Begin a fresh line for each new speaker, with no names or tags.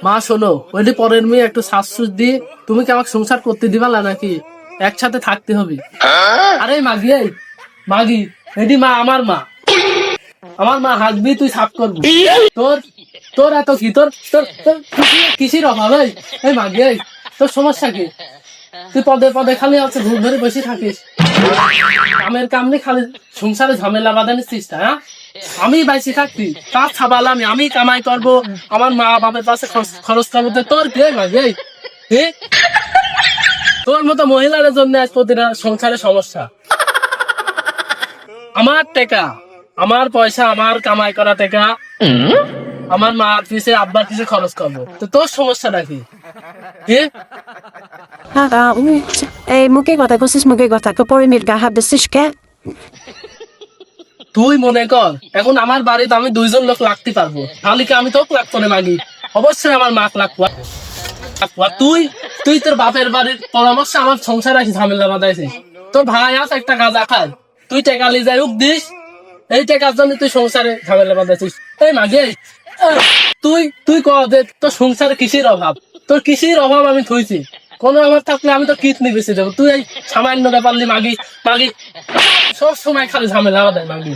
মা শোনো, ওইটি পরের মেয়ে একটু শ্বাস দিয়ে তুমি কি আমাকে সংসার করতে দিবা না নাকি? একসাথে থাকতে হবে। আরে মাগি, এই মাগি, এটি মা, আমার মা, আমার মা হাসবি তুই সাফ করবি। তোর তোর এত কি, তোর তোর তোর কিসির অভাব? এই মাগি, এই তোর সমস্যা কি? তুই পদে পদে খালি আছে ঘুম ধরে বসে থাকিস, কামের কাম নেই, খালি সংসারে ঝামেলা বাঁধানোর চেষ্টা। হ্যাঁ, আমি বাইসে থাকতি তার ছাবাল আমি কামাই করবো, আমার মা বাপের পাশে খরচ করবো, তোর কে মাগি? এই তোর মতো মহিলার জন্য আজ প্রতিটা সংসারে সমস্যা। আমার টাকা, আমার পয়সা, আমার কামাই করা টাকা আমার মা পিছে আব্বার পিছে খরচ করবো, তো তোর সমস্যাটা কি?
এই মুখে কথা কছিস, মুখে কথা পরে মেয়ের গা হাত দিচ্ছিস কে?
তুই মনে কর এখন আমার বাড়িতে আমি 2 জন লোক লাগতে পারবো, তাহলে কি আমি তোকে লাগবো না মাগি? অবশ্যই আমার মা লাগবো। তুই তুই তোর বাপের বাড়ির পরামর্শ আমার সংসার আসি ঝামেলা বাঁধাইছিস। তোর ভাই আছে একটা গাঁজা খায়, তুই টাকা লি যাই উক দিস, এই টাকার জন্য তুই সংসারে ঝামেলা বাঁধাইছিস। এই মাগি, তুই তুই কর যে তোর সংসারে কিসের অভাব? তোর কিসের অভাব আমি থইছি? কোনো অভাব থাকলে আমি তো কিডনি বেঁচে দেবো। তুই এই সামান্য ব্যাপার মাগি মাগি সব সময় খালি ঝামেলা বাঁধাই মাগি।